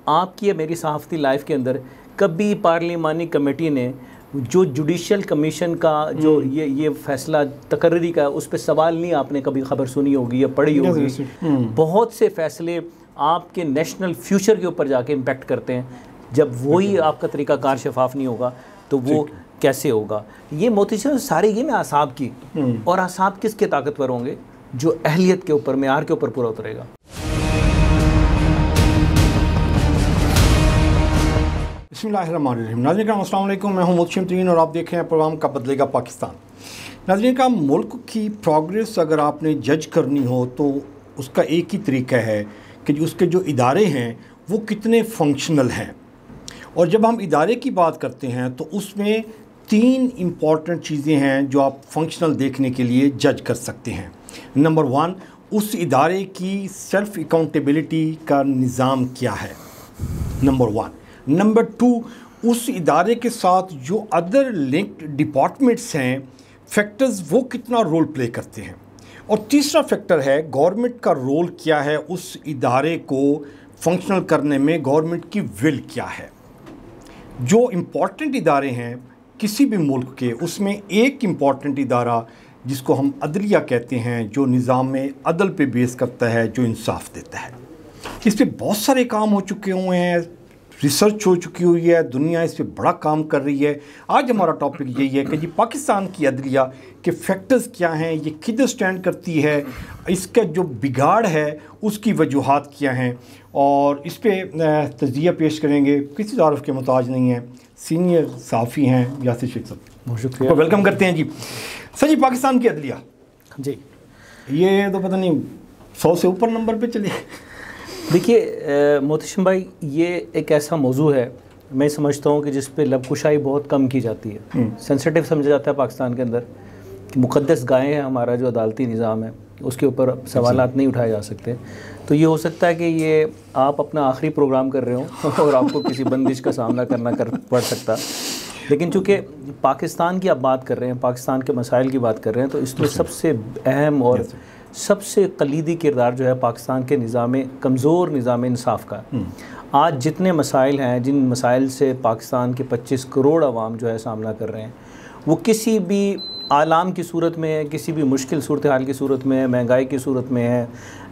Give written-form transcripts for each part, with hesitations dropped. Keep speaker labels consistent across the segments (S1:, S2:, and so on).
S1: आपकी या मेरी सहाफ़ती लाइफ के अंदर कभी पार्लिमानी कमेटी ने जो जुडिशल कमीशन का जो ये फैसला तकर्री का, उस पर सवाल नहीं आपने कभी खबर सुनी होगी या पढ़ी होगी। बहुत से फैसले आपके नेशनल फ्यूचर के ऊपर जाके इम्पेक्ट करते हैं। जब वही आपका तरीक़ाकार शफाफ नहीं होगा तो वो कैसे होगा। ये मोतिशन सारी गेम है आसाब की, और आसाब किसके ताकतवर होंगे? जो अहलियत के ऊपर, मेयार के ऊपर पूरा उतरेगा।
S2: बिस्मिल्लाहिर्रहमानिर्रहीम। नाज़रीन अस्सलाम वालेकुम, मैं हूं मोहसिन तरीन और आप देख रहे हैं प्रोग्राम का बदलेगा पाकिस्तान। नाज़रीन का मुल्क की प्रोग्रेस अगर आपने जज करनी हो तो उसका एक ही तरीका है कि उसके जो इदारे हैं वो कितने फंक्शनल हैं। और जब हम इदारे की बात करते हैं तो उसमें 3 इम्पॉर्टेंट चीज़ें हैं जो आप फंक्शनल देखने के लिए जज कर सकते हैं। नंबर 1, उस इदारे की सेल्फ अकाउंटेबिलिटी का निज़ाम क्या है, नंबर 1। नंबर 2, उस इदारे के साथ जो अदर लिंक्ड डिपार्टमेंट्स हैं, फैक्टर्स वो कितना रोल प्ले करते हैं। और तीसरा फैक्टर है गवर्नमेंट का रोल क्या है, उस इदारे को फंक्शनल करने में गवर्नमेंट की विल क्या है। जो इम्पॉर्टेंट इदारे हैं किसी भी मुल्क के, उसमें एक इम्पॉर्टेंट इदारा जिसको हम अदलिया कहते हैं, जो निज़ाम में अदल पे बेस करता है, जो इंसाफ देता है। इस पर बहुत सारे काम हो चुके हुए हैं, रिसर्च हो चुकी हुई है, दुनिया इस पर बड़ा काम कर रही है। आज हमारा टॉपिक यही है कि जी पाकिस्तान की अदलिया के फैक्टर्स क्या हैं, ये किधर स्टैंड करती है, इसका जो बिगाड़ है उसकी वजूहात क्या हैं, और इस पर तजिया पेश करेंगे। किसी तारुफ के मोहताज नहीं है, सीनियर साफ़ी हैं यासिर शेख साहब,
S1: बहुत शुक्रिया,
S2: वेलकम करते हैं जी। सर जी, पाकिस्तान की अदलिया
S1: जी,
S2: ये तो पता नहीं 100 से ऊपर नंबर पे चले।
S1: देखिए मोहतशम भाई, ये एक ऐसा मौजू है, मैं समझता हूँ कि जिस पे लबकुशाई बहुत कम की जाती है। सेंसिटिव समझा जाता है पाकिस्तान के अंदर कि मुक़द्दस गाय है हमारा जो अदालती निज़ाम है, उसके ऊपर सवालात नहीं उठाए जा सकते। तो ये हो सकता है कि ये आप अपना आखिरी प्रोग्राम कर रहे हो और आपको किसी बंदिश का सामना करना पड़ सकता। लेकिन चूँकि पाकिस्तान की आप बात कर रहे हैं, पाकिस्तान के मसाइल की बात कर रहे हैं, तो इसमें सबसे अहम और सबसे कलीदी किरदार जो है पाकिस्तान के कमज़ोर निज़ाम इंसाफ का। आज जितने मसाइल हैं, जिन मसाइल से पाकिस्तान के 25 करोड़ अवाम जो है सामना कर रहे हैं, वो किसी भी आलाम की सूरत में है, किसी भी मुश्किल सूरत हाल की सूरत में है, महंगाई की सूरत में है,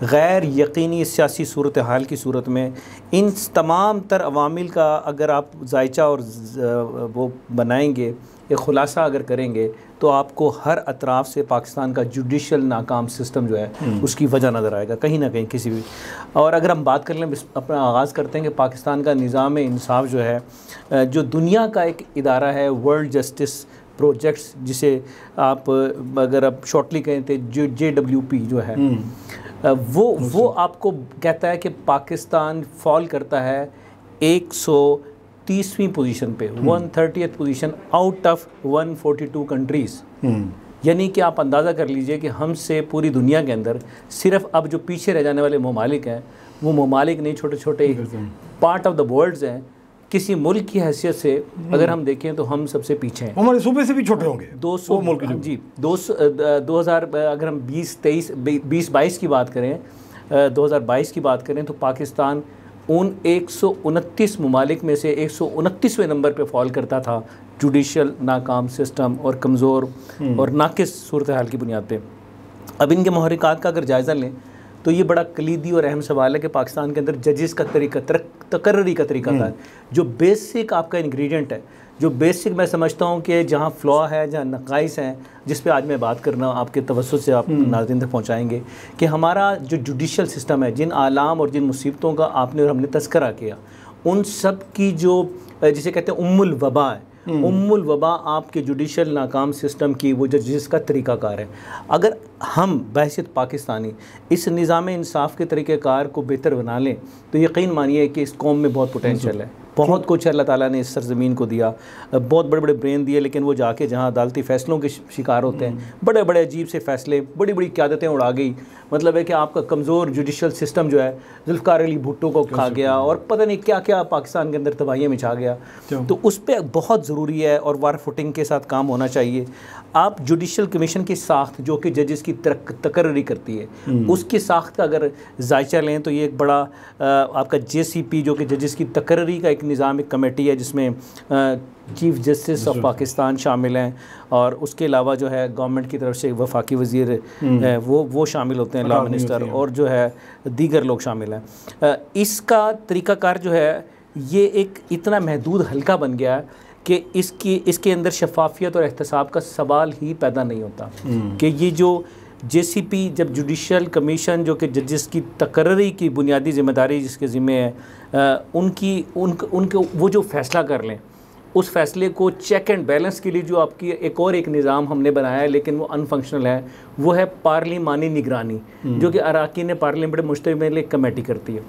S1: गैर यकीनी सियासी सूरत हाल की सूरत में, इन तमाम तर अवामिल का अगर आप जायचा और वो बनाएंगे, एक ख़ुलासा अगर करेंगे, तो आपको हर अतराफ़ से पाकिस्तान का जुडिशल नाकाम सिस्टम जो है उसकी वजह नज़र आएगा कहीं ना कहीं किसी भी। और अगर हम बात कर लें, अपना आगाज़ करते हैं कि पाकिस्तान का निज़ाम इंसाफ जो है, जो दुनिया का एक इदारा है, वर्ल्ड जस्टिस प्रोजेक्ट्स, जिसे आप अगर आप शॉर्टली कहें तो JWP जो है, वो आपको कहता है कि पाकिस्तान फॉल करता है 130वीं पोजीशन पे, 130th position out of 142 countries. यानी कि आप अंदाज़ा कर लीजिए कि हमसे पूरी दुनिया के अंदर सिर्फ अब जो पीछे रह जाने वाले ममालिक हैं, वो ममालिक नहीं, छोटे छोटे पार्ट ऑफ द वर्ल्ड्स हैं। किसी मुल्क की हैसियत से अगर हम देखें तो हम सबसे पीछे हैं,
S2: हमारे सूबे से भी छोटे होंगे
S1: 200 मुल्क जी। 2000 अगर हम 2022 की बात करें, 2022 की बात करें, तो पाकिस्तान उन 129 ममालिक में से 129वें नंबर पे फॉल करता था जुडिशल नाकाम सिस्टम और कमज़ोर और नाकिस सूरत हाल की बुनियाद पे। अब इनके महरिकात का अगर जायज़ा लें तो ये बड़ा कलीदी और अहम सवाल है कि पाकिस्तान के अंदर जजेस का तरीका, तकर्री का तरीका था, जो बेसिक आपका इंग्रेडिएंट है, जो बेसिक मैं समझता हूँ कि जहाँ फ्लॉ है, जहाँ नक़ाइस हैं, जिस पे आज मैं बात करना आपके तवज्जुह से आप नाज़रीन तक पहुँचाएँगे, कि हमारा जो जुडिशल सिस्टम है, जिन आलाम और जिन मुसीबतों का आपने और हमने तज़किरा किया, उन सब की जो जिसे कहते हैं उम्मुल वबा है, उम्मुल वबा आपके जुडिशल नाकाम सिस्टम की वो जजेस का तरीक़ाकार है। अगर हम बहसियत पाकिस्तानी इस निज़ाम इंसाफ के तरीक़ेकार को बेहतर बना लें तो यकीन मानिए कि इस कौम में बहुत पोटेंशियल है। बहुत कुछ अल्लाह ताला ने इस सरज़मीन को दिया, बहुत बड़े बड़े ब्रेन दिए, लेकिन वो जाके जहाँ अदालती फ़ैसलों के शिकार होते हैं, बड़े बड़े अजीब से फ़ैसले, बड़ी बड़ी क़यादतें उड़ा गई। मतलब है कि आपका कमज़ोर जुडिशल सिस्टम जो है जुल्फ़िकार अली भुट्टो को खा गया और पता नहीं क्या क्या पाकिस्तान के अंदर तबाहियाँ मचा गया। तो उस पर बहुत ज़रूरी है और वार फुटिंग के साथ काम होना चाहिए। आप जुडिशल कमीशन की साख्त जो कि जजेस की तकर्री करती है, उसकी साख्त का अगर जायचा लें तो ये एक बड़ा आपका JCP जो कि जजेस की तकर्री का एक निज़ाम, एक कमेटी है जिसमें चीफ़ जस्टिस ऑफ पाकिस्तान शामिल हैं और उसके अलावा जो है गवर्नमेंट की तरफ से वफाकी वज़ीर वो शामिल होते हैं, लॉ मिनिस्टर, और जो है दीगर लोग शामिल हैं। इसका तरीक़ाकार जो है ये एक इतना महदूद हल्का बन गया है कि इसके अंदर शफाफियत और एहतसाब का सवाल ही पैदा नहीं होता कि ये जो JCP जब जुडिशल कमीशन जो कि जजेस की तकर्री की बुनियादी ज़िम्मेदारी जिसके ज़िम्मे है, उनके वो जो फ़ैसला कर लें, उस फ़ैसले को चेक एंड बैलेंस के लिए जो आपकी एक निज़ाम हमने बनाया है लेकिन वो अनफंक्शनल है, वो है पार्लिमानी निगरानी जो कि अरकान पार्लियामेंट मुश्तमिल एक कमेटी करती है।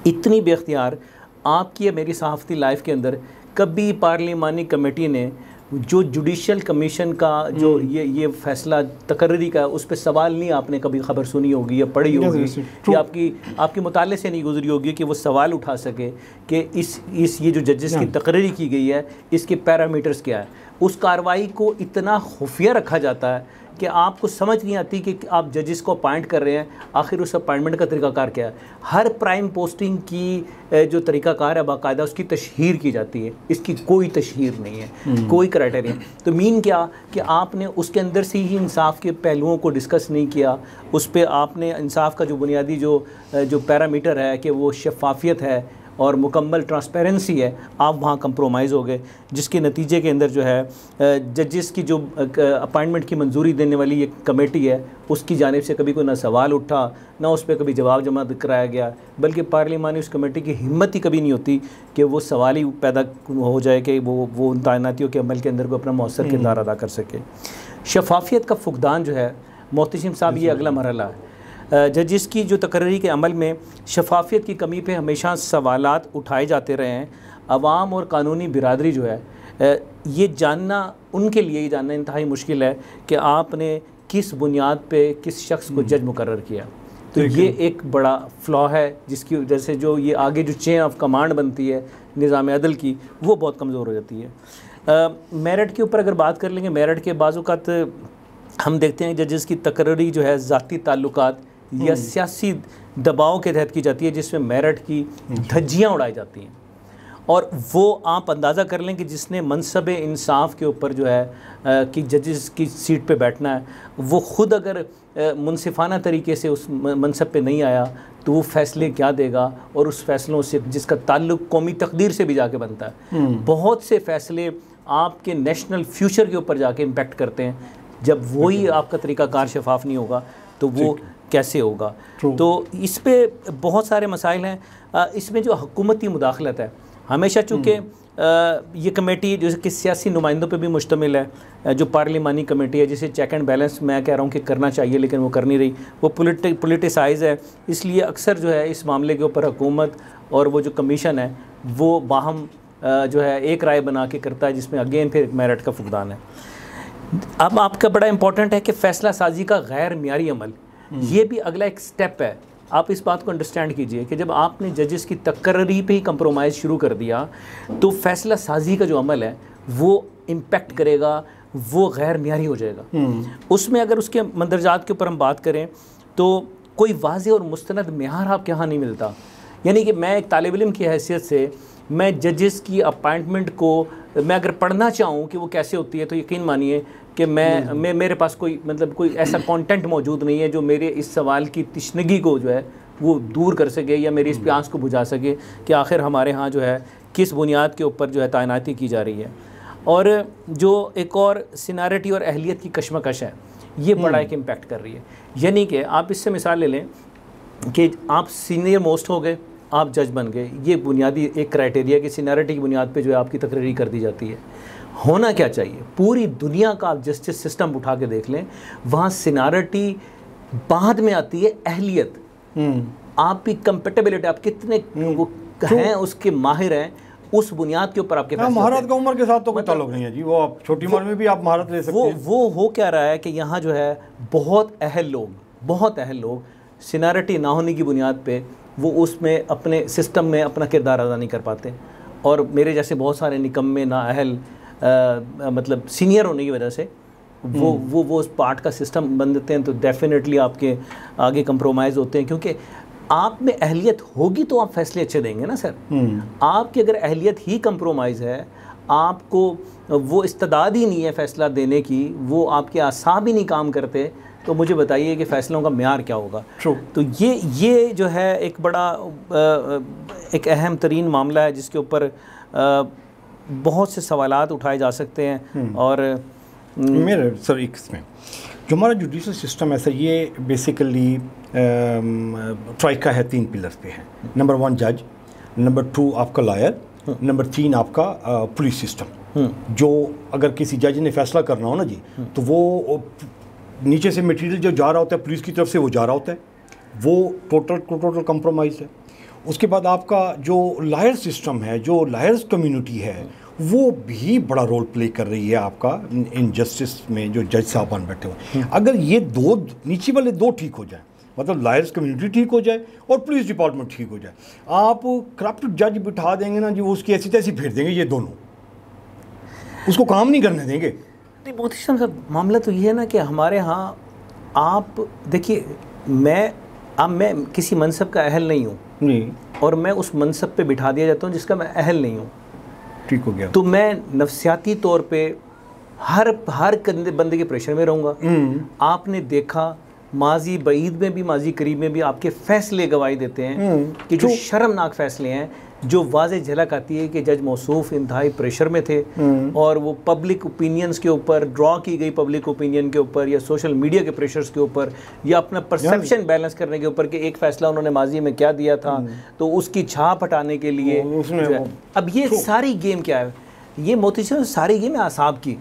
S1: इतनी बेख्तियार आपकी मेरी सहाफ़ती लाइफ के अंदर कभी पार्लिमानी कमेटी ने जो जुडिशल कमीशन का जो ये फैसला तकर्री का उस पर सवाल नहीं आपने कभी खबर सुनी होगी या पढ़ी होगी या आपके मुताले से नहीं गुजरी होगी कि वो सवाल उठा सके कि इस ये जो जजेस की तकर्री की गई है इसके पैरामीटर्स क्या है। उस कार्रवाई को इतना खुफिया रखा जाता है कि आपको समझ नहीं आती कि आप जजेस को अपॉइंट कर रहे हैं, आखिर उस अपॉइंटमेंट का तरीक़ाकार क्या है। हर प्राइम पोस्टिंग की जो तरीक़ाकार है बाकायदा उसकी तशहीर की जाती है, इसकी कोई तशहीर नहीं है, कोई क्राइटेरिया। तो मीन क्या कि आपने उसके अंदर से ही इंसाफ के पहलुओं को डिस्कस नहीं किया, उस पर आपने इंसाफ का जो बुनियादी जो पैरामीटर है कि वो शफाफियत है और मुकम्मल ट्रांसपेरेंसी है, आप वहाँ कंप्रोमाइज़ हो गए, जिसके नतीजे के अंदर जो है जजेस की जो अपॉइंटमेंट की मंजूरी देने वाली ये कमेटी है उसकी जानिब से कभी कोई ना सवाल उठा ना उस पर कभी जवाब जमा कराया गया, बल्कि पार्लिमानी उस कमेटी की हिम्मत ही कभी नहीं होती कि वो सवाल ही पैदा हो जाए कि वो उन तैनातियों के अमल के अंदर को अपना मौसर किरदार अदा कर सके। शफाफियत का फुकदान जो है मोहतशिम साहब ये अगला मरहला है। जजेस की जो तकर्री के अमल में शफाफियत की कमी पे हमेशा सवालात उठाए जाते रहे हैं। अवाम और कानूनी बिरादरी जो है ये जानना, उनके लिए ये जानना इंतहाई मुश्किल है कि आपने किस बुनियाद पे किस शख्स को जज मुकर्रर किया। तो ये एक बड़ा फ्लॉ है जिसकी वजह से जो ये आगे जो चेन ऑफ कमांड बनती है निज़ाम अदल की वो बहुत कमज़ोर हो जाती है। मेरिट के ऊपर अगर बात कर लेंगे, मेरिट के बाज़-औक़ात हम देखते हैं जजेस की तकर्री जो है ज़ाती ताल्लुकात या सियासी दबाव के तहत की जाती है जिसमें मेरिट की धज्जियाँ उड़ाई जाती हैं। और वो आप अंदाज़ा कर लें कि जिसने मनसब इंसाफ के ऊपर जो है कि जजेस की सीट पे बैठना है, वो ख़ुद अगर मुनसिफाना तरीके से उस मनसब पे नहीं आया तो वो फ़ैसले क्या देगा, और उस फ़ैसलों से जिसका ताल्लुक़ कौमी तकदीर से भी जाके बनता है। बहुत से फ़ैसले आपके नेशनल फ्यूचर के ऊपर जाके इम्पेक्ट करते हैं। जब वही आपका तरीक़ाकार शफाफ नहीं होगा तो वो कैसे होगा। तो इस पे बहुत सारे मसाइल हैं। इसमें जो हुकूमती मुदाखलत है हमेशा, चूँकि ये कमेटी जैसे कि सियासी नुमाइंदों पे भी मुश्तमिल है, जो पार्लिमानी कमेटी है जिसे चेक एंड बैलेंस मैं कह रहा हूँ कि करना चाहिए लेकिन वो कर नहीं रही, वो पोलिटिसाइज़ है। इसलिए अक्सर जो है इस मामले के ऊपर हुकूमत और वो जो कमीशन है वो बाहम जो है एक राय बना के करता है, जिसमें अगेन फिर मेरिट का फुकदान है। अब आपका बड़ा इंपॉर्टेंट है कि फ़ैसला साजी का गैर मियारी अमल, ये भी अगला एक स्टेप है। आप इस बात को अंडरस्टैंड कीजिए कि जब आपने जजेस की तकर्री पे ही कंप्रोमाइज़ शुरू कर दिया तो फ़ैसला साजी का जो अमल है वो इम्पेक्ट करेगा, वो गैर मियारी हो जाएगा। उसमें अगर उसके मंदरजात के ऊपर हम बात करें तो कोई वाज़ेह और मुस्तनद मेयार आपके यहाँ नहीं मिलता। यानी कि मैं एक तालिब इल्म की हैसियत से मैं जजेस की अपॉइंटमेंट को मैं अगर पढ़ना चाहूँ कि वो कैसे होती है तो यकीन मानिए कि मैं मेरे पास कोई ऐसा कंटेंट मौजूद नहीं है जो मेरे इस सवाल की तिश्नगी को जो है वो दूर कर सके या मेरी इस प्यास को बुझा सके कि आखिर हमारे यहाँ जो है किस बुनियाद के ऊपर जो है तैनाती की जा रही है। और जो एक और सीनियरिटी और अहलियत की कशमकश है ये बड़ा एक इम्पैक्ट कर रही है। यानी कि आप इससे मिसाल ले लें कि आप सीनियर मोस्ट हो गए, आप जज बन गए, ये बुनियादी एक क्राइटेरिया कि सीनियरिटी की बुनियाद पे जो है आपकी तकरीरी कर दी जाती है। होना क्या चाहिए, पूरी दुनिया का आप जस्टिस सिस्टम उठा के देख लें, वहाँ सीनियरिटी बाद में आती है अहलियत, आपकी कंपेटेबिलिटी, आप कितने वो हैं उसके माहिर हैं, उस बुनियाद के ऊपर आपके फैसले
S2: महारत का उम्र के साथ तो कोई ताल्लुक नहीं है जी, वो आप छोटी उम्र में भी आप महारत ले सकते हैं।
S1: वो हो क्या रहा है कि यहाँ जो है बहुत अहल लोग सीनियरिटी ना होने की बुनियाद पे वो उसमें अपने सिस्टम में अपना किरदार अदा नहीं कर पाते, और मेरे जैसे बहुत सारे निकम्मे ना अहल मतलब सीनियर होने की वजह से वो उस पार्ट का सिस्टम बन देते हैं, तो डेफिनेटली आपके आगे कंप्रोमाइज़ होते हैं, क्योंकि आप में अहलियत होगी तो आप फैसले अच्छे देंगे ना सर। आपकी अगर अहलियत ही कंप्रोमाइज़ है, आपको वो इस्तेदाद ही नहीं है फ़ैसला देने की, वो आपके आसाब ही नहीं काम करते, तो मुझे बताइए कि फ़ैसलों का म्यार क्या होगा। तो ये जो है एक बड़ा एक अहम तरीन मामला है जिसके ऊपर बहुत से सवालात उठाए जा सकते हैं। और
S2: मेरे सर एक इसमें जो हमारा जुडिशल सिस्टम है सर, ये बेसिकली ट्राइका है, 3 पिलर्स पे है। नंबर 1 जज, नंबर 2 आपका लॉयर, नंबर 3 आपका पुलिस सिस्टम। जो अगर किसी जज ने फैसला करना हो ना जी, तो वो नीचे से मटेरियल जो जा रहा होता है पुलिस की तरफ से वो जा रहा होता है, वो टोटल कंप्रोमाइज़ है। उसके बाद आपका जो लॉयर सिस्टम है, जो लॉयर्स कम्युनिटी है, वो भी बड़ा रोल प्ले कर रही है आपका इन जस्टिस में, जो जज साहबान बैठे हुए। अगर ये दो नीचे वाले 2 ठीक हो जाए, मतलब लॉयर्स कम्युनिटी ठीक हो जाए और पुलिस डिपार्टमेंट ठीक हो जाए, आप करप्ट जज बिठा देंगे ना जी, वो उसकी ऐसी तैसी फेर देंगे, ये दोनों उसको काम नहीं करने देंगे।
S1: नहीं मोहतरम साहब, मामला तो ये है ना कि हमारे यहाँ आप देखिए, मैं किसी मनसब का अहल नहीं हूँ
S2: नहीं,
S1: और मैं उस मनसब पे बिठा दिया जाता हूँ जिसका मैं अहल नहीं हूँ,
S2: ठीक हो गया,
S1: तो मैं नफ्सियाती तौर पे हर बंदे के प्रेशर में रहूँगा। आपने देखा माजी बईद में भी, माजी करीब में भी आपके फैसले गवाही देते हैं कि जो शर्मनाक फैसले हैं, जो वाज़े झलक आती है कि जज मौसूफ इंतहाई प्रेशर में थे, और वो पब्लिक ओपिनियंस के ऊपर, ड्रॉ की गई पब्लिक ओपिनियन के ऊपर, या सोशल मीडिया के प्रेशर्स के ऊपर, या अपना परसेप्शन बैलेंस करने के ऊपर कि एक फ़ैसला उन्होंने माजी में क्या दिया था, तो उसकी छाप हटाने के लिए अब ये सारी गेम क्या है, ये मोती सारी गेम है आसाब की।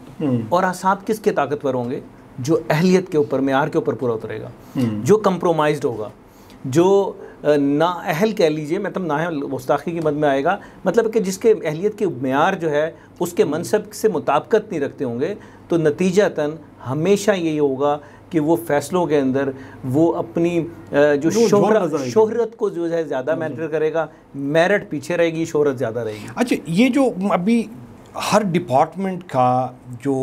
S1: और आसाब किसके ताकतवर होंगे? जो अहलियत के ऊपर, मेयार के ऊपर पूरा उतरेगा, जो कंप्रोमाइज्ड होगा, जो ना अहल कह लीजिए, मतलब ना गुस्ताखी की मद में आएगा, मतलब कि जिसके अहलियत के मेयार जो है उसके मनसब से मुताबिकत नहीं रखते होंगे, तो नतीजतन हमेशा यही होगा कि वो फैसलों के अंदर वो अपनी जो शोहरत को जो है ज़्यादा मैटर करेगा, मेरिट पीछे रहेगी, शोहरत ज़्यादा रहेगी।
S2: अच्छा, ये जो अभी हर डिपार्टमेंट का जो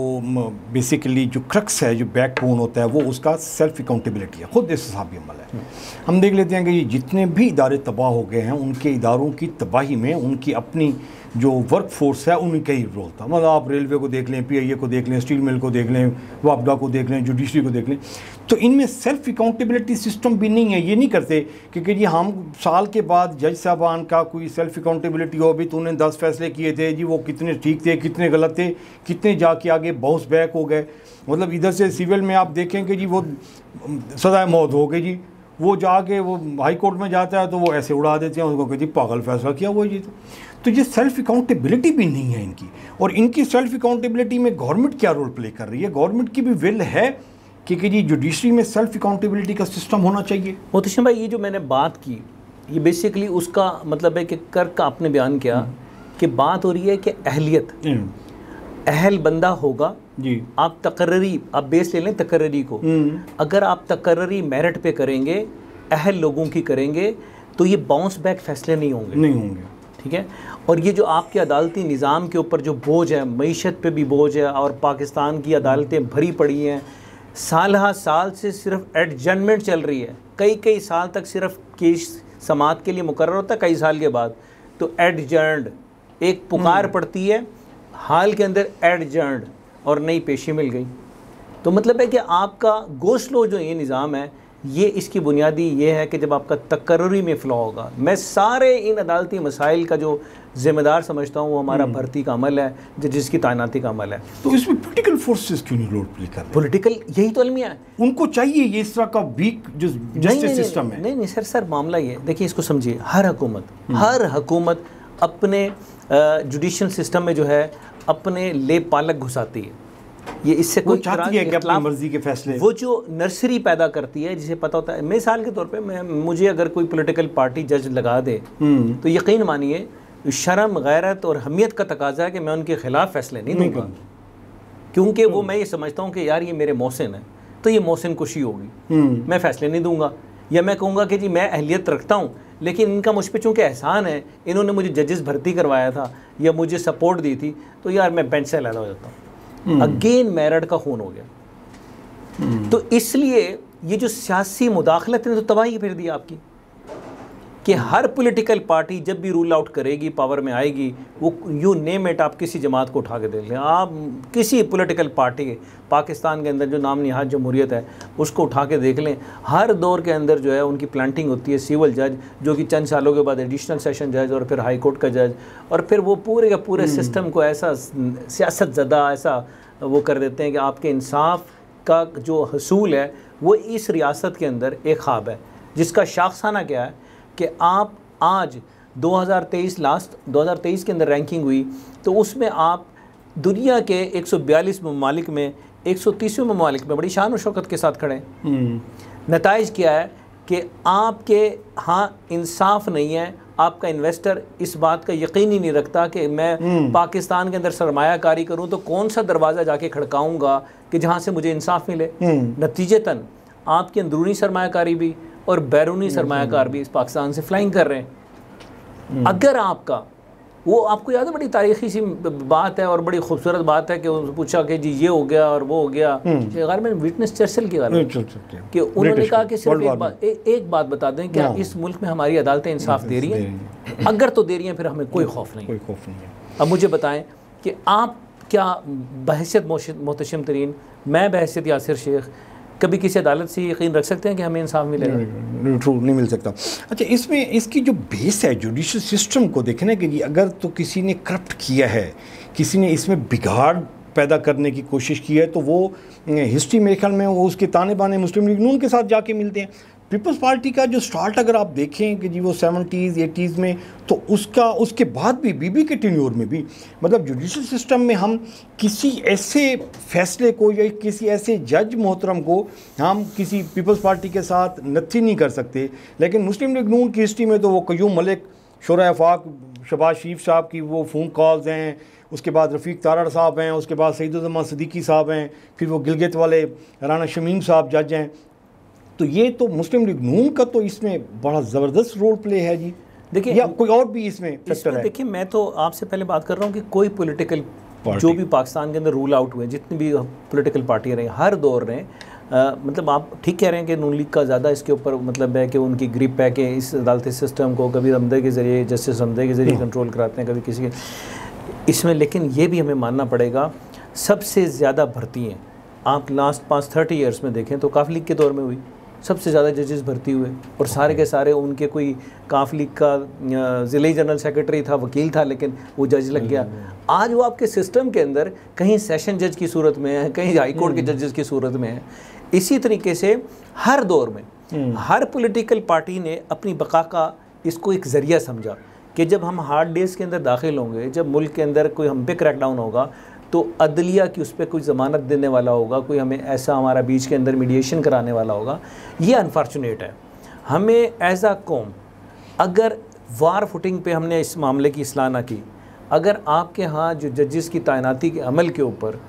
S2: बेसिकली जो क्रक्स है, जो बैकबोन होता है, वो उसका सेल्फ अकाउंटेबिलिटी है, खुद एहतसाबी अमल है। हम देख लेते हैं कि ये जितने भी इदारे तबाह हो गए हैं, उनके इदारों की तबाही में उनकी अपनी जो वर्क फोर्स है उनका ही रोल था। मतलब आप रेलवे को देख लें, PIA को देख लें, स्टील मिल को देख लें, वापडा को देख लें, जुडिशरी को देख लें, तो इनमें सेल्फ अकाउंटेबिलिटी सिस्टम भी नहीं है। ये नहीं करते क्योंकि जी हम साल के बाद जज साहबान का कोई सेल्फ अकाउंटेबिलिटी हो, भी तूने 10 फैसले किए थे जी, वो कितने ठीक थे, कितने गलत थे, कितने जाके आगे बाउंस बैक हो गए। मतलब इधर से सिविल में आप देखें कि जी वो सज़ाए मौत हो गई जी, वो जाके वो हाई कोर्ट में जाता है तो वो ऐसे उड़ा देते हैं उसको कि जी पागल फैसला किया हुआ जी। तो ये सेल्फ अकाउंटेबिलिटी भी नहीं है इनकी, और इनकी सेल्फ अकाउंटेबिलिटी में गवर्नमेंट क्या रोल प्ले कर रही है? गवर्नमेंट की भी विल है कि जी जुडिशरी में सेल्फ अकाउंटेबिलिटी का सिस्टम होना चाहिए।
S1: मोहतरम भाई, ये जो मैंने बात की, ये बेसिकली उसका मतलब है कि कर का आपने बयान किया कि बात हो रही है कि अहलियत, अहल बंदा होगा
S2: जी, आप
S1: तकर्री, आप बेस ले लें तकर्री को, अगर आप तकर्री मेरिट पे करेंगे, अहल लोगों की करेंगे, तो ये बाउंस बैक फैसले नहीं होंगे। ठीक है। और ये जो आपके अदालती निज़ाम के ऊपर जो बोझ है, मईशत पे भी बोझ है, और पाकिस्तान की अदालतें भरी पड़ी हैं, साल साल से सिर्फ एडजमेंट चल रही है, कई साल तक सिर्फ केस समात के लिए मुकर्रर होता है, कई साल के बाद तो एडजर्न्ड, एक पुकार पड़ती है हाल के अंदर एडजर्न्ड, और नई पेशी मिल गई। तो मतलब है कि आपका गोस्लो जो ये निज़ाम है, ये इसकी बुनियादी ये है कि जब आपका तकर्री में फ़्लॉ होगा, मैं सारे इन अदालती मसाइल का जो ज़िम्मेदार समझता हूँ वो हमारा भर्ती का अमल है, जिसकी तैनाती का अमल है।
S2: तो इसमें पॉलिटिकल फोर्सेस क्यों नहीं रोल प्ले कर रहे?
S1: पॉलिटिकल, यही तो अलमिया है,
S2: उनको चाहिए ये इस तरह का वीक जो जस्टिस सिस्टम है।
S1: नहीं सर मामला ये देखिए, इसको समझिए, हर हुकूमत अपने जुडिशल सिस्टम में जो है अपने लेप पालक घुसाती है, ये इससे कोई
S2: चाहती है कि अपनी मर्जी के फैसले,
S1: वो जो नर्सरी पैदा करती है, जिसे पता होता है, मिसाल के तौर पे मुझे अगर कोई पॉलिटिकल पार्टी जज लगा दे तो यकीन मानिए शर्म, गैरत और हमियत का तकाजा है कि मैं उनके ख़िलाफ़ फ़ैसले नहीं दूंगा, क्योंकि वो मैं ये समझता हूँ कि यार ये मेरे मोहसिन है, तो ये मोहसिन कुशी होगी, मैं फ़ैसले नहीं दूंगा। या मैं कहूँगा कि जी मैं अहलियत रखता हूँ, लेकिन इनका मुझ पर चूँकि एहसान है, इन्होंने मुझे जजेस भर्ती करवाया था या मुझे सपोर्ट दी थी, तो यार मैं बेंच से अलग हो जाता हूँ। अगेन मेरिट का खून हो गया। तो इसलिए ये जो सियासी मुदाखलत ने तो तबाही फिर दी आपकी, कि हर पॉलिटिकल पार्टी जब भी रूल आउट करेगी, पावर में आएगी, वो यू नेम इट, आप किसी जमात को उठा के देख लें, आप किसी पॉलिटिकल पार्टी पाकिस्तान के अंदर जो नाम निहाद जमहूरियत है उसको उठा के देख लें, हर दौर के अंदर जो है उनकी प्लांटिंग होती है। सिविल जज जो कि चंद सालों के बाद एडिशनल सेशन जज और फिर हाई कोर्ट का जज, और फिर वो पूरे के पूरे सिस्टम को ऐसा सियासत ज़दा ऐसा वो कर देते हैं कि आपके इंसाफ का जो हसूल है वो इस रियासत के अंदर एक ख्वाब है, जिसका शाखसाना क्या है कि आप आज 2023 के अंदर रैंकिंग हुई, तो उसमें आप दुनिया के 142 ममालिक में 130वें ममालिक में बड़ी शान और शौकत के साथ खड़े हैं। नताइज क्या है कि आपके हाँ इंसाफ नहीं है, आपका इन्वेस्टर इस बात का यकीन ही नहीं रखता कि मैं पाकिस्तान के अंदर सरमायाकारी करूं तो कौन सा दरवाज़ा जाके खड़काऊंगा कि जहां से मुझे इंसाफ मिले। नतीजतन आपकी अंदरूनी सरमायाकारी भी और बैरूनी सरमायाकार भी इस पाकिस्तान से फ्लाइंग कर रहे हैं। अगर आपका वो, आपको याद है बड़ी तारीखी सी बात है और बड़ी खूबसूरत बात है कि उन्होंने पूछा कि जी ये हो गया और वो हो गया, अगर मैं विटनेस चर्चिल की बात कि उन्होंने कहा कि सिर्फ एक बात बता दें, क्या इस मुल्क में हमारी अदालतें इंसाफ दे रही हैं? अगर तो दे रही हैं फिर हमें कोई खौफ नहीं है। अब मुझे बताएं कि आप क्या बहैसियत मोहतशम तरीन, मैं बहैसियत यासिर शेख, कभी किसी अदालत से यकीन रख सकते हैं कि हमें इंसाफ मिलेगा?
S2: नहीं मिल सकता। अच्छा, इसमें इसकी जो बेस है जुडिशल सिस्टम को देखना कि अगर तो किसी ने करप्ट किया है, किसी ने इसमें बिगाड़ पैदा करने की कोशिश की है, तो वो हिस्ट्री मेरे ख्याल में वो उसके ताने बाने मुस्लिम लीग नून के साथ जाके मिलते हैं। पीपल्स पार्टी का जो स्टार्ट अगर आप देखें कि जी वो 70s 80s में, तो उसके बाद भी बीबी के टेन्योर में भी, मतलब जुडिशल सिस्टम में हम किसी ऐसे फैसले को या किसी ऐसे जज मोहतरम को हम किसी पीपल्स पार्टी के साथ नथी नहीं कर सकते। लेकिन मुस्लिम लीग नून की हिस्ट्री में तो वो कयूम मलिक, शोरा आफाक, शहबाज शरीफ साहब की वो फ़ोन कॉल्स हैं, उसके बाद रफ़ीक तारड़ साहब हैं, उसके बाद सईदुज़्ज़मान सिद्दीकी साहब हैं, फिर वो गिलगित वाले राना शमीम साहब जज हैं। तो ये तो मुस्लिम लीग नून का तो इसमें बड़ा ज़बरदस्त रोल प्ले है जी। देखिए, या कोई और भी इसमें फैक्टर है?
S1: देखिए, मैं तो आपसे पहले बात कर रहा हूँ कि कोई पॉलिटिकल जो भी पाकिस्तान के अंदर रूल आउट हुए, जितनी भी पॉलिटिकल पार्टियाँ रही हर दौर में, मतलब आप ठीक कह रहे हैं कि नून लीग का ज़्यादा इसके ऊपर मतलब है कि उनकी ग्रिप है कि इस अदालती सिस्टम को कभी रमदे के ज़रिए, जस्टिस रमदे के ज़रिए कंट्रोल कराते हैं, कभी किसी के इसमें। लेकिन ये भी हमें मानना पड़ेगा, सबसे ज़्यादा भर्तियाँ आप लास्ट 5-30 ईयर्स में देखें तो काफ लीग के दौर में हुई, सबसे ज़्यादा जजेस भर्ती हुए, और सारे के सारे उनके कोई काफ लीग का ज़िले जनरल सेक्रेटरी था, वकील था, लेकिन वो जज लग गया। आज वो आपके सिस्टम के अंदर कहीं सेशन जज की सूरत में है, कहीं हाई कोर्ट के जजेस की सूरत में है। इसी तरीके से हर दौर में हर पॉलिटिकल पार्टी ने अपनी बका का इसको एक ज़रिया समझा कि जब हम हार्ड डेज़ के अंदर दाखिल होंगे, जब मुल्क के अंदर कोई हम पे क्रैकडाउन होगा, तो अदलिया की उस पर कोई ज़मानत देने वाला होगा, कोई हमें ऐसा हमारा बीच के अंदर मीडिएशन कराने वाला होगा। ये अनफॉर्चुनेट है। हमें एज आ कौम अगर वार फुटिंग पे हमने इस मामले की इस्लाह ना की, अगर आपके यहाँ जो जजेस की तैनाती के अमल के ऊपर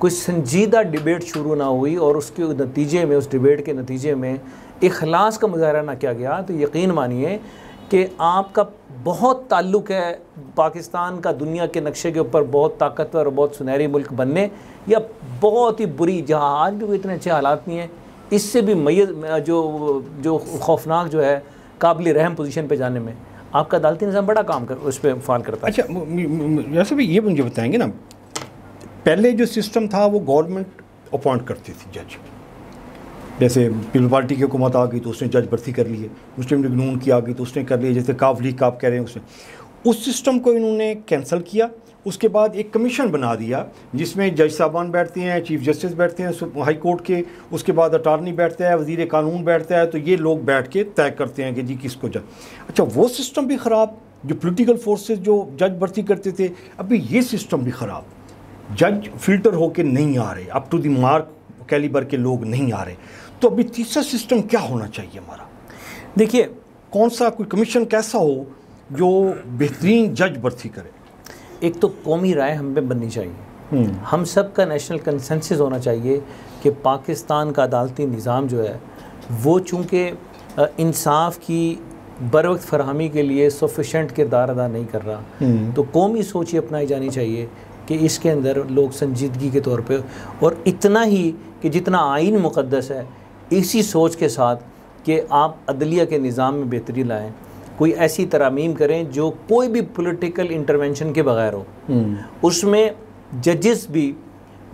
S1: कोई संजीदा डिबेट शुरू ना हुई और उसके नतीजे में, उस डिबेट के नतीजे में इखलास का मुजाहरा ना किया गया, तो यकीन मानिए कि आपका बहुत ताल्लुक़ है पाकिस्तान का दुनिया के नक्शे के ऊपर बहुत ताकतवर और बहुत सुनहरी मुल्क बनने, या बहुत ही बुरी, जहाँ आज भी कोई इतने अच्छे हालात नहीं है, इससे भी जो खौफनाक जो है काबिल रहम पोजीशन पे जाने में आपका अदालती निज़ाम बड़ा काम कर उस पर फ़ाल करता है।
S2: अच्छा, वैसे भी ये मुझे बताएंगे ना, पहले जो सिस्टम था वो गवर्नमेंट अपॉइंट करती थी जज, जैसे पीपल पार्टी की हुकूमत आ गई तो उसने जज भर्ती कर लिए, मुस्लिम लीग नून की आ गई तो उसने कर लिए, जैसे काफ लीग का आप कह रहे हैं उसने, उस सिस्टम को इन्होंने कैंसिल किया। उसके बाद एक कमीशन बना दिया जिसमें जज साहबान बैठते हैं, चीफ जस्टिस बैठते हैं हाई कोर्ट के, उसके बाद अटारनी बैठता है, वज़ीर कानून बैठता है, तो ये लोग बैठ के तय करते हैं कि जी किसको जज। अच्छा, वो सिस्टम भी ख़राब, जो पोलिटिकल फोर्सेस जो जज भर्ती करते थे, अभी ये सिस्टम भी ख़राब, जज फिल्टर होके नहीं आ रहे, up to the mark calibre के लोग नहीं आ रहे। तो अभी तीसरा सिस्टम क्या होना चाहिए हमारा?
S1: देखिए,
S2: कौन सा कोई कमीशन कैसा हो जो बेहतरीन जज भर्ती करे?
S1: एक तो कौमी राय हम पे बननी चाहिए, हम सब का नेशनल कंसेंसस होना चाहिए कि पाकिस्तान का अदालती निज़ाम जो है वो चूँकि इंसाफ की बर वक्त फरहमी के लिए सफिशेंट किरदार अदा नहीं कर रहा, तो कौमी सोच ही अपनाई जानी चाहिए कि इसके अंदर लोग संजीदगी के तौर पे, और इतना ही कि जितना आइन मुक़द्दस है इसी सोच के साथ कि आप अदलिया के निज़ाम में बेहतरी लाएं, कोई ऐसी तरामीम करें जो कोई भी पॉलिटिकल इंटरवेंशन के बगैर हो, उसमें जजेस भी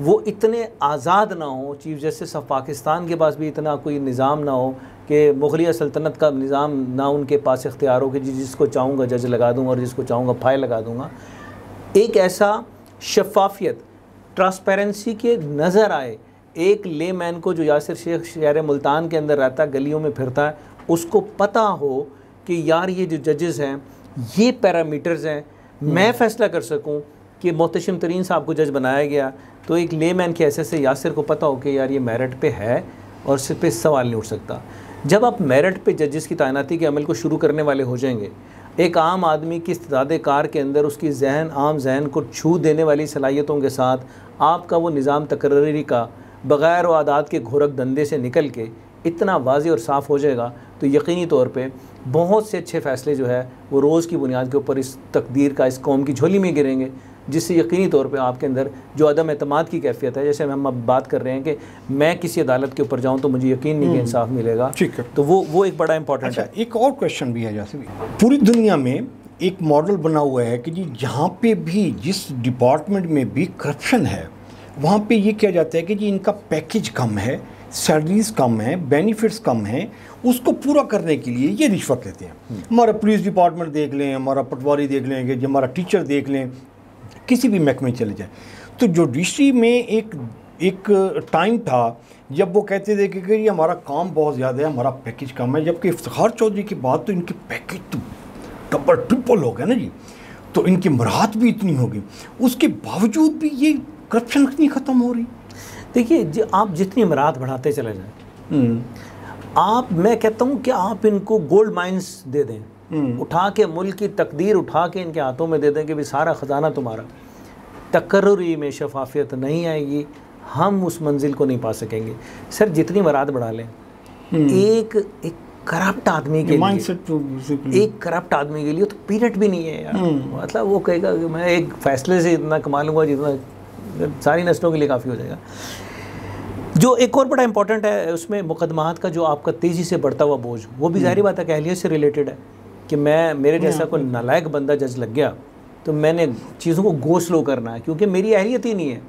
S1: वो इतने आज़ाद ना हो, चीफ जस्टिस ऑफ पाकिस्तान के पास भी इतना कोई निज़ाम ना हो कि मुग़लिया सल्तनत का निज़ाम ना उनके पास इख्तियार हो कि जिसको चाहूँगा जज लगा दूँगा और जिसको चाहूँगा फाइल लगा दूँगा। एक ऐसा शफाफियत, ट्रांसपेरेंसी के नज़र आए, एक ले मैन को जो यासिर शेख शहर मुल्तान के अंदर रहता है, गलियों में फिरता है, उसको पता हो कि यार ये जो जजेस हैं ये पैरामीटर्स हैं, मैं फ़ैसला कर सकूं कि मोहतशिम तरीन साहब को जज बनाया गया, तो एक ले मैन के ऐसे से यासिर को पता हो कि यार ये मेरिट पे है और सिर्फ पे सवाल नहीं उठ सकता। जब आप मेरिट पे जजेस की तैनाती के अमल को शुरू करने वाले हो जाएंगे, एक आम आदमी की इस्तिदाद कार के अंदर उसकी आम जहन को छू देने वाली सलाहियतों के साथ आपका वो निज़ाम तकर्री का बग़ैर व आदात के घोरक धंधे से निकल के इतना वाज़ेह और साफ़ हो जाएगा, तो यकीनी तौर पे बहुत से अच्छे फ़ैसले जो है वो रोज़ की बुनियाद के ऊपर इस तकदीर का, इस कौम की झोली में गिरेंगे, जिससे यकीनी तौर पे आपके अंदर जो अदम एतमाद की कैफियत है, जैसे हम अब बात कर रहे हैं कि मैं किसी अदालत के ऊपर जाऊँ तो मुझे यकीन नहीं कि इंसाफ मिलेगा,
S2: ठीक है,
S1: तो वो एक बड़ा इंपॉर्टेंट है।
S2: एक और क्वेश्चन भी है, जैसे पूरी दुनिया में एक मॉडल बना हुआ है कि जी जहाँ पे भी जिस डिपार्टमेंट में भी करप्शन है वहाँ पे ये किया जाता है कि जी इनका पैकेज कम है, सैलरीज कम है, बेनिफिट्स कम हैं, उसको पूरा करने के लिए ये रिश्वत लेते हैं। हमारा पुलिस डिपार्टमेंट देख लें, हमारा पटवारी देख लें, कि हमारा टीचर देख लें, किसी भी महकमे चले जाएं, तो जुडिशरी में एक टाइम था जब वो कहते थे कि ये हमारा काम बहुत ज़्यादा है, हमारा पैकेज कम है, जबकि इफ्तिखार चौधरी के बाद तो इनके पैकेज तो डबल ट्रिपल हो गया ना जी, तो इनकी मराहत भी इतनी होगी, उसके बावजूद भी ये करप्शन नहीं ख़त्म हो रही।
S1: देखिए, आप जितनी मराहत बढ़ाते चले जाएं, मैं कहता हूँ कि आप इनको गोल्ड माइंस दे दें, उठा के मुल्क की तकदीर उठा के इनके हाथों में दे दें कि भाई सारा ख़जाना तुम्हारा, तकर्री में शफाफियत नहीं आएगी, हम उस मंजिल को नहीं पा सकेंगे। सर जितनी मराहत बढ़ा लें, एक करप्ट आदमी के लिए, एक करप्ट आदमी के लिए तो पीरियड भी नहीं है यार, मतलब वो कहेगा कि मैं एक फ़ैसले से इतना कमा लूँगा जितना सारी नस्लों के लिए काफ़ी हो जाएगा। जो एक और बड़ा इंपॉर्टेंट है उसमें मुकदमात का जो आपका तेज़ी से बढ़ता हुआ बोझ, वो भी ज़ाहिर बात है कि अहलियत से रिलेटेड है कि मेरे जैसा कोई नालायक बंदा जज लग गया तो मैंने चीज़ों को गो स्लो करना है, क्योंकि मेरी अहलियत ही नहीं है,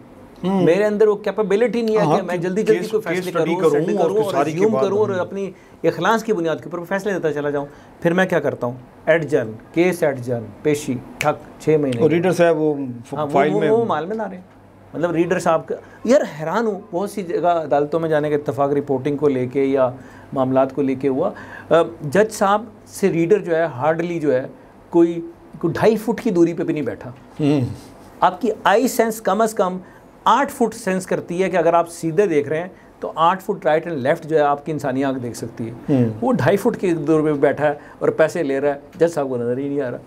S1: मेरे अंदर वो कैपेबिलिटी नहीं है कि मैं जल्दी कोई फैसले करूँ और अपनी इखलास की बुनियाद के ऊपर फैसले देता चला जाऊँ। फिर मैं क्या करता हूँ, एडजर्न केस, एडजर्न पेशी, ठक 6 महीने।
S2: रीडर साहब वो फाइल में
S1: वो माल में ला रहे हैं, मतलब रीडर साहब का यार हैरान हूँ, बहुत सी जगह अदालतों में जाने के इत्तफाक रिपोर्टिंग को लेके या मामलात को लेके हुआ, जज साहब से रीडर जो है हार्डली जो है कोई 2.5 फुट की दूरी पे भी नहीं बैठा। आपकी आई सेंस कम से कम 8 फुट सेंस करती है कि अगर आप सीधे देख रहे हैं तो 8 फुट राइट एंड लेफ्ट जो है आपकी इंसानी आँख देख सकती है। वो 2.5 फुट की दूरी पे बैठा है और पैसे ले रहा है, जज साहब को नजर ही नहीं आ रहा।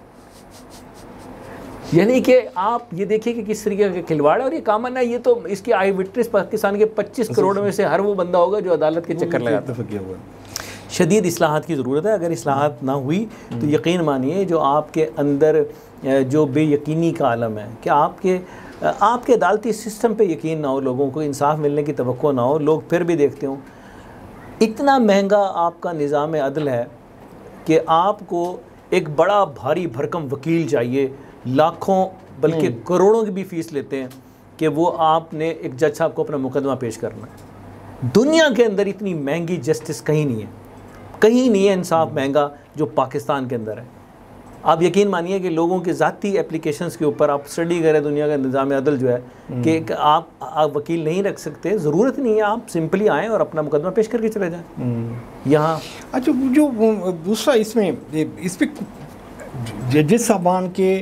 S1: यानी कि आप ये देखिए कि किस तरीके का खिलवाड़ है, और ये कॉमन है, ये तो इसकी आई विटनेस पाकिस्तान के 25 करोड़ में से हर वो बंदा होगा जो अदालत के चक्कर लगाता है। शदीद इस्लाहात की ज़रूरत है, अगर इस्लाहात ना हुई तो यकीन मानिए जो आपके अंदर जो बेयकीनी का आलम है कि आपके अदालती सिस्टम पे यकीन ना हो, लोगों को इंसाफ मिलने की तवक्को ना हो, लोग फिर भी देखते हो इतना महंगा आपका निज़ाम अदल है कि आपको एक बड़ा भारी भरकम वकील चाहिए, लाखों बल्कि करोड़ों की भी फ़ीस लेते हैं कि वो आपने एक जज साहब को अपना मुकदमा पेश करना है। दुनिया के अंदर इतनी महंगी जस्टिस कहीं नहीं है, कहीं नहीं है इंसाफ महंगा जो पाकिस्तान के अंदर है। आप यकीन मानिए कि लोगों के ज़ाती एप्लीकेशंस के ऊपर आप स्टडी करें दुनिया का निज़ाम अदल जो है कि आप वकील नहीं रख सकते, ज़रूरत नहीं है, आप सिंपली आएँ और अपना मुकदमा पेश करके चले जाएँ यहाँ।
S2: अच्छा, जो दूसरा इसमें इस पर जजेस साहबान के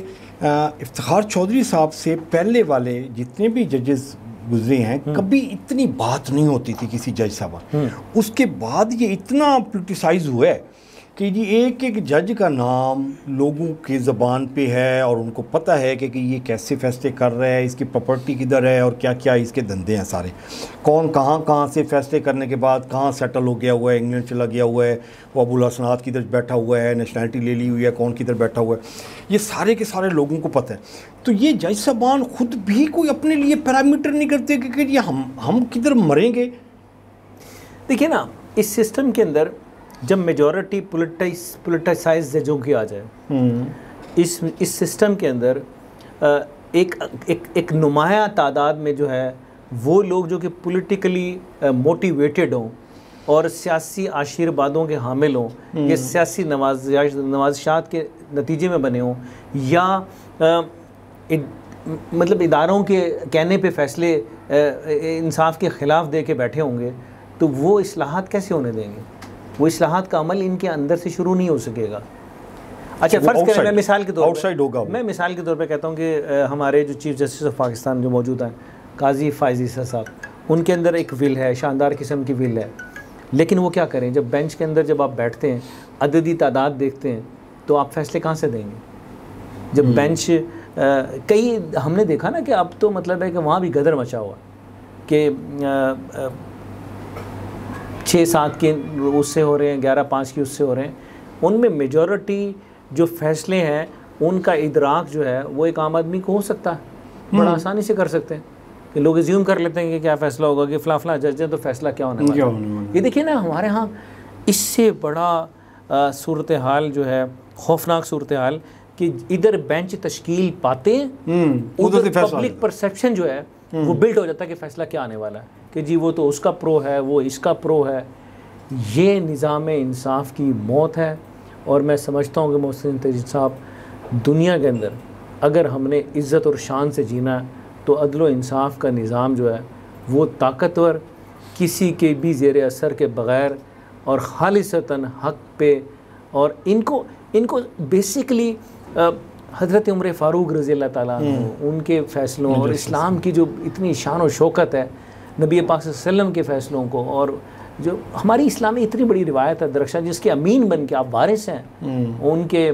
S2: इफ्तिखार चौधरी साहब से पहले वाले जितने भी जजेस गुजरे हैं, कभी इतनी बात नहीं होती थी किसी जज साहब। उसके बाद ये इतना पोलिटिसाइज हुआ है कि जी एक एक जज का नाम लोगों की ज़बान पे है और उनको पता है कि ये कैसे फैसले कर रहा है, इसकी प्रॉपर्टी किधर है और क्या क्या इसके धंधे हैं सारे, कौन कहाँ से फैसले करने के बाद कहाँ सेटल हो गया हुआ है, इंग्लैंड चला गया हुआ है, वो अबुल हसनात किधर बैठा हुआ है, नेशनैलिटी ले ली हुई है, कौन किधर बैठा हुआ है, ये सारे के सारे लोगों को पता है। तो ये जज साहबान खुद भी कोई अपने लिए पैरामीटर नहीं करते कि ये हम किधर मरेंगे।
S1: देखिए ना, इस सिस्टम के अंदर जब मेजॉरिटी पोलिटिसाइज जजों की आ जाए, इस सिस्टम के अंदर एक नुमाया तादाद में जो है वो लोग जो कि पॉलिटिकली मोटिवेटेड हों और सियासी आशीर्वादों के हामिल हों या सियासी नवाजिशात के नतीजे में बने हों या मतलब इदारों के कहने पे फैसले इंसाफ के ख़िलाफ़ दे के बैठे होंगे, तो वो इस्लाहात कैसे होने देंगे? वो इस्लाहात का अमल इनके अंदर से शुरू नहीं हो सकेगा। अच्छा, फ़र्ज़ करें, मैं मिसाल के तौर पे कहता हूँ कि हमारे जो चीफ़ जस्टिस ऑफ पाकिस्तान जो मौजूद हैं काजी फ़ाइज़ ईसा साहब, उनके अंदर एक विल है, शानदार किस्म की विल है, लेकिन वो क्या करें, जब बेंच के अंदर जब आप बैठते हैं, अददी तादाद देखते हैं, तो आप फैसले कहाँ से देंगे? जब बेंच कई हमने देखा ना कि अब तो मतलब है कि वहाँ भी गदर मचा हुआ कि 6-7 के उससे हो रहे हैं, 11-5 की उससे हो रहे हैं, उनमें मेजॉरिटी जो फैसले हैं उनका इदराक जो है वो एक आम आदमी को हो सकता है, बड़ा आसानी से कर सकते हैं कि लोग एज्यूम कर लेते हैं कि क्या फ़ैसला होगा, कि फ़लाँ जज है तो फ़ैसला क्या होने वाला है। ये देखिए ना, हमारे यहाँ इससे बड़ा सूरत हाल जो है, खौफनाक सूरत हाल, कि इधर बेंच तश्कील पाते हैं, उधर पब्लिक परसेप्शन जो है वो बिल्ड हो जाता है कि फ़ैसला क्या आने वाला है, कि जी वो तो उसका प्रो है, वो इसका प्रो है। ये निज़ाम इंसाफ की मौत है। और मैं समझता हूँ कि मोहसिन तजीद साहब, दुनिया के अंदर अगर हमने इज़्ज़त और शान से जीना है तो अदल व इंसाफ का निज़ाम जो है वो ताकतवर, किसी के भी ज़ेर असर के बग़ैर और खालिसतन हक़ पे, और इनको बेसिकली हज़रत उमर फ़ारूक रज़ी अल्लाह ताला उनके फ़ैसलों और इस्लाम की जो इतनी शान और शौकत है, नबी पाक सल्लल्लाहु अलैहि वसल्लम के फ़ैसलों को, और जो हमारी इस्लामी इतनी बड़ी रिवायत है दरख्शां, जिसके अमीन बन के आप वारिस हैं उनके,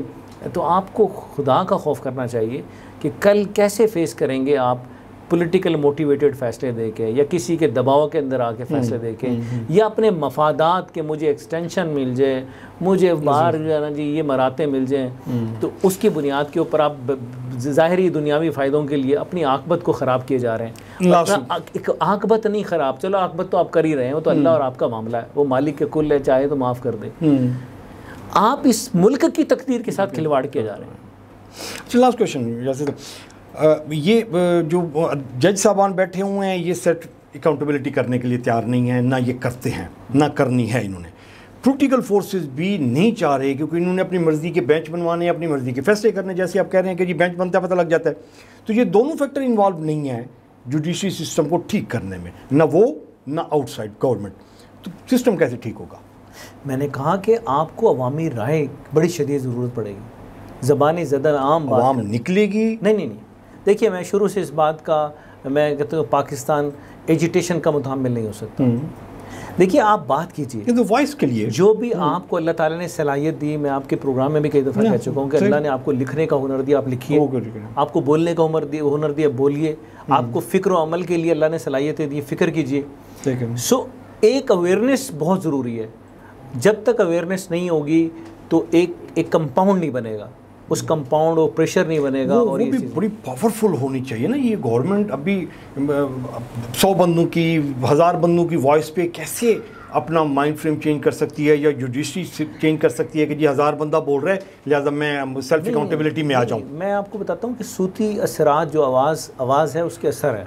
S1: तो आपको खुदा का खौफ करना चाहिए कि कल कैसे फेस करेंगे आप पॉलिटिकल मोटिवेटेड फ़ैसले दे के, या किसी के दबाव के अंदर आके फ़ैसले दे के, या अपने मफादात के मुझे एक्सटेंशन मिल जाए, मुझे बाहर जो है ना जी ये मराते मिल जाएं, तो उसकी बुनियाद के ऊपर आप ज़ाहिरी दुनियावी फ़ायदों के लिए अपनी आकबत को ख़राब किए जा रहे हैं। एक आकबत नहीं ख़राब, चलो आकबत तो आप कर ही रहे हैं, वो तो अल्लाह और आपका मामला है, वो मालिक के कुल है, चाहे तो माफ़ कर दे। आप इस मुल्क की तकदीर के साथ खिलवाड़ किए जा रहे हैं।
S2: लास्ट क्वेश्चन, जैसे ये जो जज साहबान बैठे हुए हैं, ये सेट अकाउंटेबिलिटी करने के लिए तैयार नहीं है, ना ये करते हैं, ना करनी है इन्होंने। पॉलिटिकल फोर्सेस भी नहीं चाह रहे, क्योंकि इन्होंने अपनी मर्ज़ी के बेंच बनवाने, अपनी मर्ज़ी के फैसले करने। जैसे आप कह रहे हैं कि जी बेंच बनता है पता लग जाता है, तो ये दोनों फैक्टर इन्वॉल्व नहीं है जुडिशरी सिस्टम को ठीक करने में, ना वो ना आउटसाइड गवर्नमेंट। तो सिस्टम कैसे ठीक होगा?
S1: मैंने कहा कि आपको अवामी राय बड़ी शदीद ज़रूरत पड़ेगी, ज़बानी ज़दन आम
S2: निकलेगी
S1: नहीं। देखिए, मैं शुरू से इस बात का मैं कहता हूँ पाकिस्तान एजिटेशन का मुतामिल नहीं हो सकता। देखिए, आप बात कीजिए
S2: तो वॉइस के लिए
S1: जो भी आपको अल्लाह ताला ने सलाहियत दी, मैं आपके प्रोग्राम में भी कई दफ़ा कह चुका हूँ कि अल्लाह ने आपको लिखने का हुनर दिया, आप लिखिए, आपको बोलने का हुनर दिया, बोलिए, आपको फ़िक्र और अमल के लिए अल्लाह ने सलाहियतें दी, फ़िक्र कीजिए। सो एक अवेयरनेस बहुत ज़रूरी है। जब तक अवेयरनेस नहीं होगी तो एक कंपाउंड नहीं बनेगा, उस कंपाउंड और प्रेशर नहीं बनेगा। और
S2: वो भी बड़ी पावरफुल होनी चाहिए ना ये गवर्नमेंट। अभी 100 बंदों की, 1000 बंदों की वॉइस पे कैसे अपना माइंड फ्रेम चेंज कर सकती है, या जुडिशरी चेंज कर सकती है कि जी 1000 बंदा बोल रहा है लिहाजा मैं सेल्फ अकाउंटेबिलिटी में आ जाऊँ।
S1: मैं आपको बताता हूँ कि सूती असरात जो आवाज़ है उसके असर है।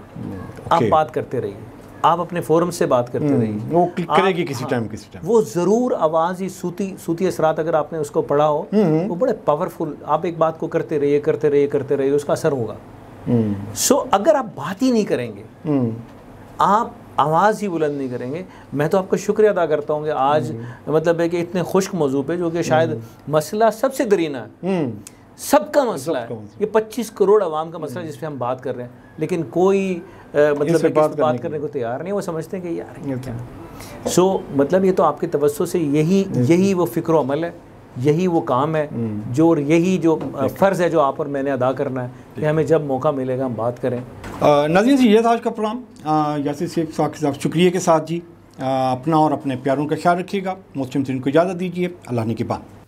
S1: आप बात करते रहिए, आप अपने फोरम से बात करते रहिए,
S2: वो क्लिक करेगी किसी टाइम
S1: वो ज़रूर आवाज़ ही सूती असरात, अगर आपने उसको पढ़ा हो वो बड़े पावरफुल। आप एक बात को करते रहिए, उसका असर होगा। सो अगर आप बात ही नहीं करेंगे, आप आवाज़ ही बुलंद नहीं करेंगे। मैं तो आपका शुक्रिया अदा करता हूँ कि आज मतलब है कि इतने खुश्क मौजू पे, जो कि शायद मसला सबसे दरीना है, सबका मसला है, ये 25 करोड़ आवाम का मसला जिस पे हम बात कर रहे हैं, लेकिन कोई मतलब बात करने को तैयार नहीं। वो समझते हैं कि यार क्या। सो मतलब ये तो आपके तवज्जो से यही वो फ़िक्र अमल है यही वो काम है जो, और यही जो फ़र्ज़ है जो आप और मैंने अदा करना है कि हमें जब मौका मिलेगा हम बात करें।
S2: नाज़रीन जी, ये था आज का प्रोग्राम। यासिर शेख साहब शुक्रिया के साथ जी, अपना और अपने प्यारों का ख्याल रखिएगा। मोहतरम तरीन को इजाज़त दीजिए। अल्लाह ने के बाद।